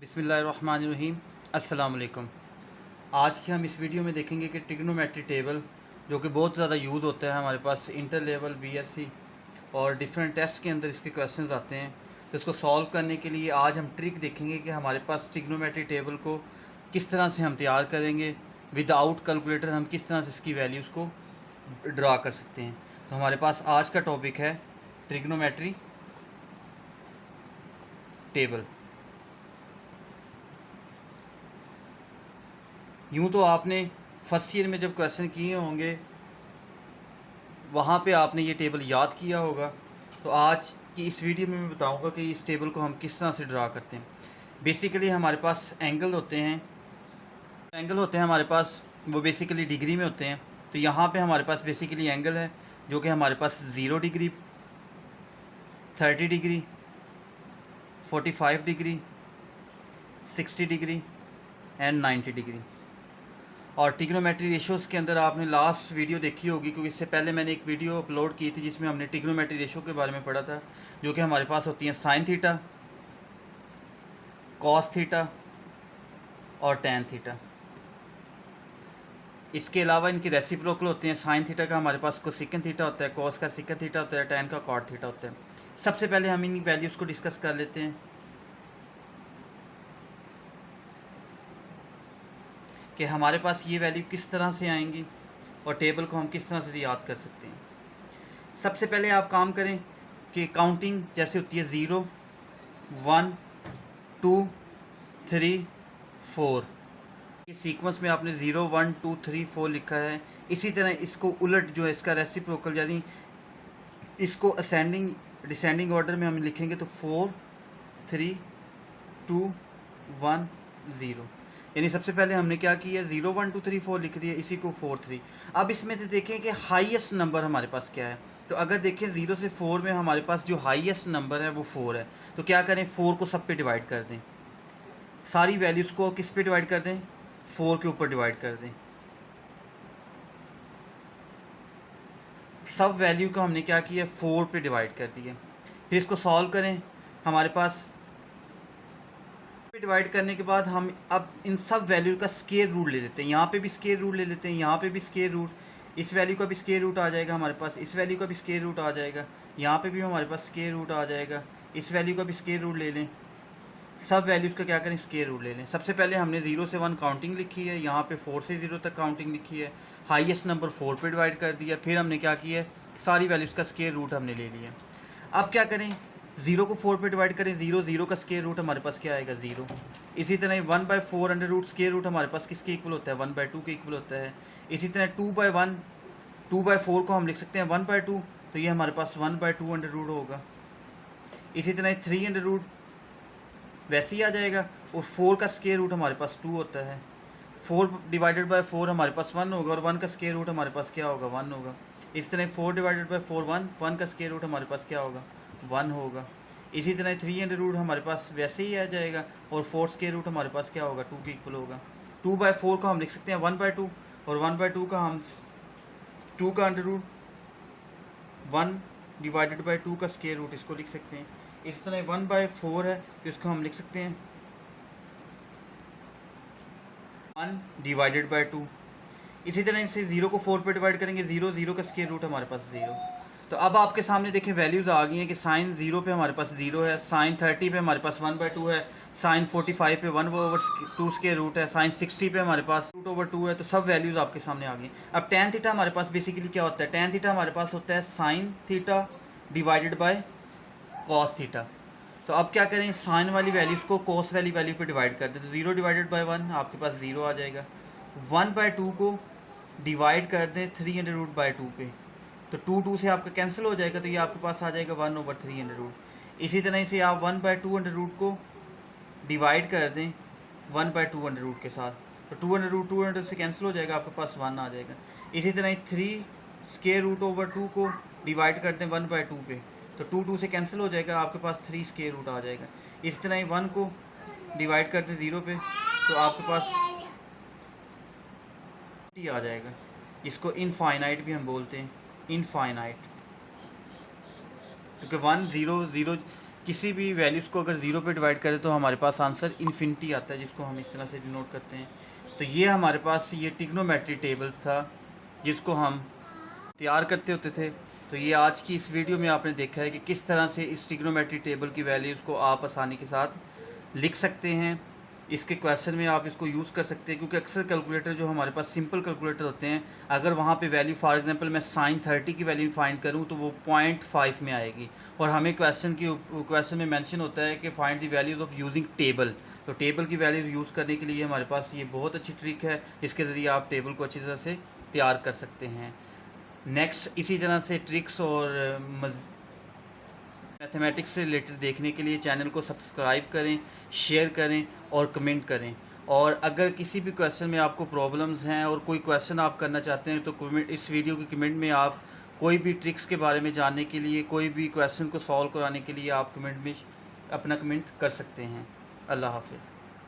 बिस्मिल्लाहिर्रहमानिर्रहीम। अस्सलाम वालेकुम। आज की हम इस वीडियो में देखेंगे कि ट्रिग्नोमेट्री टेबल जो कि बहुत ज़्यादा यूज़ होता है हमारे पास इंटर लेवल बीएससी और डिफरेंट टेस्ट के अंदर इसके क्वेश्चंस आते हैं। तो इसको सॉल्व करने के लिए आज हम ट्रिक देखेंगे कि हमारे पास ट्रिग्नोमेट्री टेबल को किस तरह से हम तैयार करेंगे। विदाउट कैलकुलेटर हम किस तरह से इसकी वैल्यूज़ को ड्रा कर सकते हैं। तो हमारे पास आज का टॉपिक है ट्रिग्नोमेट्री टेबल। यूँ तो आपने फर्स्ट ईयर में जब क्वेश्चन किए होंगे वहाँ पे आपने ये टेबल याद किया होगा। तो आज की इस वीडियो में मैं बताऊंगा कि इस टेबल को हम किस तरह से ड्रा करते हैं। बेसिकली हमारे पास एंगल होते हैं हमारे पास, वो बेसिकली डिग्री में होते हैं। तो यहाँ पे हमारे पास बेसिकली एंगल है जो कि हमारे पास 0 degree, 30 degree, 45 degree, 60 degree and 90 degree. और ट्रिग्नोमेट्री रेशोज़ के अंदर आपने लास्ट वीडियो देखी होगी, क्योंकि इससे पहले मैंने एक वीडियो अपलोड की थी जिसमें हमने ट्रिग्नोमेट्री रेशो के बारे में पढ़ा था, जो कि हमारे पास होती हैं साइन थीटा, कॉस थीटा और टैन थीटा। इसके अलावा इनके रेसिप्रोकल होते हैं। साइन थीटा का हमारे पास कोसेकंड थीटा होता है, कॉस का सेकंड थीटा होता है, टैन का कॉट थीटा होता है। सबसे पहले हम इन वैल्यूज़ को डिस्कस कर लेते हैं कि हमारे पास ये वैल्यू किस तरह से आएंगी और टेबल को हम किस तरह से याद कर सकते हैं। सबसे पहले आप काम करें कि काउंटिंग जैसे होती है 0, 1, 2, 3, 4, ये सीक्वेंस में आपने 0, 1, 2, 3, 4 लिखा है। इसी तरह इसको उलट जो है इसका रेसिप्रोकल, यानी इसको असेंडिंग डिसेंडिंग ऑर्डर में हम लिखेंगे तो 4, 3, 2, 1, 0। यानी सबसे पहले हमने क्या किया, 0, 1, 2, 3, 4 लिख दिया, इसी को 4, 3। अब इसमें से देखें कि हाईएस्ट नंबर हमारे पास क्या है। तो अगर देखें 0 से 4 में हमारे पास जो हाईएस्ट नंबर है वो 4 है। तो क्या करें, 4 को सब पे डिवाइड कर दें, सारी वैल्यूज़ को किस पे डिवाइड कर दें, 4 के ऊपर डिवाइड कर दें। सब वैल्यू को हमने क्या किया, 4 पे डिवाइड कर दिया। फिर इसको सॉल्व करें। हमारे पास डिवाइड करने के बाद हम अब इन सब वैल्यू का स्क्वायर रूट ले लेते हैं। यहाँ पे भी स्क्वायर रूट ले लेते हैं, यहाँ पे भी स्क्वायर रूट, इस वैल्यू का भी स्क्वायर रूट आ जाएगा हमारे पास, इस वैल्यू का भी स्क्वायर रूट आ जाएगा, यहाँ पे भी हमारे पास स्क्वायर रूट आ जाएगा, इस वैल्यू का भी स्क्वायर रूट ले लें। सब वैल्यूज़ का क्या करें, स्क्वायर रूट ले लें। सबसे पहले हमने 0 से 1 काउंटिंग लिखी है, यहाँ पे 4 से 0 तक काउंटिंग लिखी है, हाईएस्ट नंबर 4 पे डिवाइड कर दिया। फिर हमने क्या किया है, सारी वैल्यूज़ का स्क्वायर रूट हमने ले लिया। अब क्या करें, 0 को 4 पे डिवाइड करें, 0 का स्क्वायर रूट हमारे पास क्या आएगा, 0। इसी तरह 1/4 अंडर रूट स्क्वायर रूट हमारे पास किसके इक्वल होता है, 1/2 के इक्वल होता है। इसी तरह 2/4 को हम लिख सकते हैं 1/2, तो ये हमारे पास 1/2 अंडर रूट होगा। इसी तरह 3 अंडर रूट वैसे ही आ जाएगा, और 4 का स्क्वायर रूट हमारे पास 2 होता है। 4/4 हमारे पास 1 होगा, और 1 का स्क्वायर रूट हमारे पास क्या होगा, 1 होगा। इस तरह 4/4 1 का स्क्वायर रूट हमारे पास क्या होगा, 1 होगा। इसी तरह 3 अंडर रूट हमारे पास वैसे ही आ जाएगा, और 4 स्क्वायर रूट हमारे पास क्या होगा, 2 के इक्वल होगा। 2/4 को हम लिख सकते हैं 1/2, और 1/2 का हम 2 का अंडर रूट 1/2 का स्क्वायर रूट इसको लिख सकते हैं। इस तरह 1/4 है तो इसको हम लिख सकते हैं 1/2। इसी तरह से 0 को 4 पे डिवाइड करेंगे, 0 का स्क्वायर रूट हमारे पास 0। तो अब आपके सामने देखें वैल्यूज़ आ गई हैं कि साइन 0 पे हमारे पास 0 है, साइन 30 पे हमारे पास 1/2 है, साइन 45 पे 1/2 स्क्वायर रूट है, साइन 60 पे हमारे पास √2 है। तो सब वैल्यूज़ आपके सामने आ गई। अब टैन थीटा हमारे पास बेसिकली क्या होता है, टैन थीटा हमारे पास होता है sine theta divided by cos theta. तो अब क्या करें, साइन वाली वैल्यूज़ को कॉस वाली वैल्यू पे डिवाइड कर दें, तो 0/1 आपके पास 0 आ जाएगा। 1/2 को डिवाइड कर दें 3√2 पे, तो 2 से आपका कैंसिल हो जाएगा, तो ये आपके पास आ जाएगा 1/3 इसी तरह से आप 1/2 को डिवाइड कर दें 1/2 के साथ, तो 2 से कैंसिल हो जाएगा, आपके पास 1 आ जाएगा। इसी तरह 3√2 को डिवाइड कर दें 1/2 पे, तो 2 से कैंसिल हो जाएगा, आपके पास 3 स्क्वायर रूट आ जाएगा। इस तरह 1 को डिवाइड कर दें 0 पे, तो आपके पास आ जाएगा। इसको इनफाइनाइट भी हम बोलते हैं, इनफाइनाइट, क्योंकि 1 0 0 किसी भी वैल्यूज़ को अगर 0 पे डिवाइड करें तो हमारे पास आंसर इन्फिनिटी आता है, जिसको हम इस तरह से डिनोट करते हैं। तो ये हमारे पास ये ट्रिग्नोमेट्री टेबल था जिसको हम तैयार करते होते थे। तो ये आज की इस वीडियो में आपने देखा है कि किस तरह से इस ट्रिग्नोमेट्री टेबल की वैल्यूज़ को आप आसानी के साथ लिख सकते हैं। इसके क्वेश्चन में आप इसको यूज़ कर सकते हैं, क्योंकि अक्सर कैलकुलेटर जो हमारे पास सिंपल कैलकुलेटर होते हैं, अगर वहाँ पे वैल्यू फॉर एग्जांपल मैं साइन 30 की वैल्यू फाइंड करूँ तो वो 0.5 में आएगी, और हमें क्वेश्चन में मेंशन होता है कि find the values of using table. तो टेबल की वैल्यूज़ यूज़ करने के लिए हमारे पास ये बहुत अच्छी ट्रिक है, इसके ज़रिए आप टेबल को अच्छी तरह से तैयार कर सकते हैं। नेक्स्ट इसी तरह से ट्रिक्स और मैथमेटिक्स से रिलेटेड देखने के लिए चैनल को सब्सक्राइब करें, शेयर करें और कमेंट करें। और अगर किसी भी क्वेश्चन में आपको प्रॉब्लम्स हैं और कोई क्वेश्चन आप करना चाहते हैं तो कमेंट, इस वीडियो के कमेंट में आप कोई भी ट्रिक्स के बारे में जानने के लिए, कोई भी क्वेश्चन को सॉल्व कराने के लिए आप कमेंट में अपना कमेंट कर सकते हैं। अल्लाह हाफ़िज़।